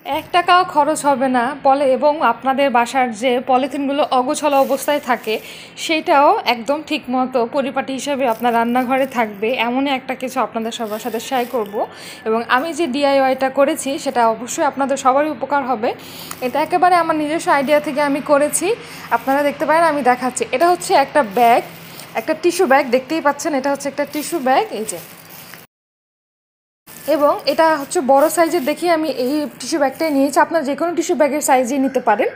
এক টাকাও খরচ হবে না এবং আপনাদের বাসার যে পলিথিনগুলো অগোছালো অবস্থায় থাকে সেটাও একদম ঠিকমতো পরিপাটি হিসাবে আপনার রান্নাঘরে থাকবে, এমনই একটা কিছু আপনাদের সবার সাথে শেয়ার করব। এবং আমি যে ডিআইওয়াইটা করেছি সেটা অবশ্যই আপনাদের সবারই উপকার হবে। এটা একেবারে আমার নিজস্ব আইডিয়া থেকে আমি করেছি, আপনারা দেখতে পারেন, আমি দেখাচ্ছি। এটা হচ্ছে একটা ব্যাগ, একটা টিস্যু ব্যাগ, দেখতেই পাচ্ছেন এটা হচ্ছে একটা টিস্যু ব্যাগ, এই যে। এবং এটা হচ্ছে বড় সাইজের দেখি আমি এই টিস্যু ব্যাগটাই নিয়েছি, আপনারা যে কোনো টিস্যু ব্যাগের সাইজই নিতে পারেন।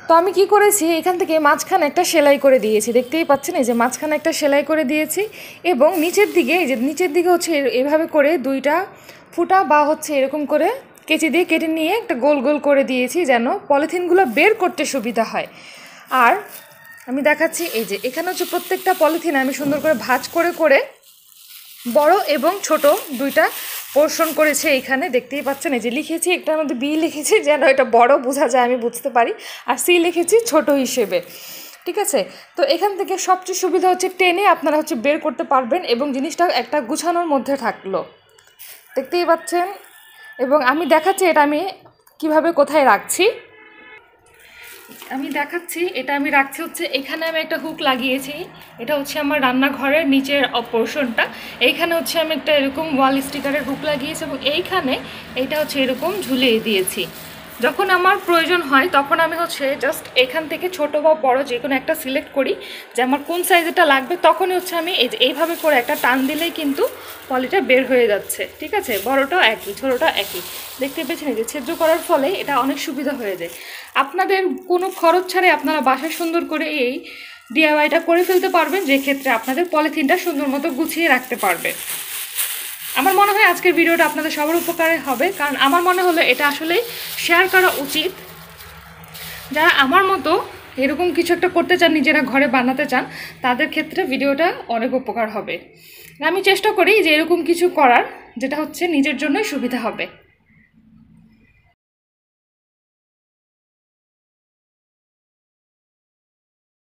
তো আমি কি করেছি, এখান থেকে মাঝখানে একটা সেলাই করে দিয়েছি, দেখতেই পাচ্ছেন এই যে মাঝখানে একটা সেলাই করে দিয়েছি। এবং নিচের দিকে, এই যে নিচের দিকে হচ্ছে এভাবে করে দুইটা ফুটা বা হচ্ছে এরকম করে কেচি দিয়ে কেটে নিয়ে একটা গোল গোল করে দিয়েছি, যেন পলিথিনগুলো বের করতে সুবিধা হয়। আর আমি দেখাচ্ছি, এই যে এখানে হচ্ছে প্রত্যেকটা পলিথিন আমি সুন্দর করে ভাঁজ করে করে বড় এবং ছোট দুইটা পোর্শন করেছে। এইখানে দেখতেই পাচ্ছেন এই যে লিখেছি, একটার মধ্যে বি লিখেছি যেন এটা বড় বোঝা যায়, আমি বুঝতে পারি, আর সি লিখেছি ছোট হিসেবে, ঠিক আছে। তো এখান থেকে সবচেয়ে সুবিধা হচ্ছে টেনে আপনারা হচ্ছে বের করতে পারবেন এবং জিনিসটা একটা গুছানোর মধ্যে থাকলো, দেখতেই পাচ্ছেন। এবং আমি দেখাচ্ছি এটা আমি কিভাবে কোথায় রাখছি, আমি দেখাচ্ছি। এটা আমি রাখছি হচ্ছে এখানে, আমি একটা হুক লাগিয়েছি, এটা হচ্ছে আমার রান্নাঘরের নিচের পোর্শনটা। এইখানে হচ্ছে আমি একটা এরকম ওয়াল স্টিকারের হুক লাগিয়েছি এবং এইখানে এইটা হচ্ছে এরকম ঝুলিয়ে দিয়েছি। যখন আমার প্রয়োজন হয় তখন আমি হচ্ছে জাস্ট এখান থেকে ছোট বা বড় যে কোনো একটা সিলেক্ট করি যে আমার কোন সাইজেরটা লাগবে, তখনই হচ্ছে আমি এইভাবে করে একটা টান দিলেই কিন্তু পলিটা বের হয়ে যাচ্ছে, ঠিক আছে। বড়টাও একই, ছোটোটা একই, দেখতে পেয়েছেন যে ছিদ্র করার ফলে এটা অনেক সুবিধা হয়ে যায়। আপনাদের কোনো খরচ ছাড়াই আপনারা বাসায় সুন্দর করে এই ডিআইওয়াইটা করে ফেলতে পারবেন, যে ক্ষেত্রে আপনাদের পলিথিনটা সুন্দর মতো গুছিয়ে রাখতে পারবে। আমার মনে হয় আজকের ভিডিওটা আপনাদের সবার উপকারে হবে, কারণ আমার মনে হলো এটা আসলে শেয়ার করা উচিত। যারা আমার মতো এরকম কিছু একটা করতে চান, নিজেরা ঘরে বানাতে চান, তাদের ক্ষেত্রে ভিডিওটা অনেক উপকার হবে। আমি চেষ্টা করি যে এরকম কিছু করার যেটা হচ্ছে নিজের জন্যই সুবিধা হবে।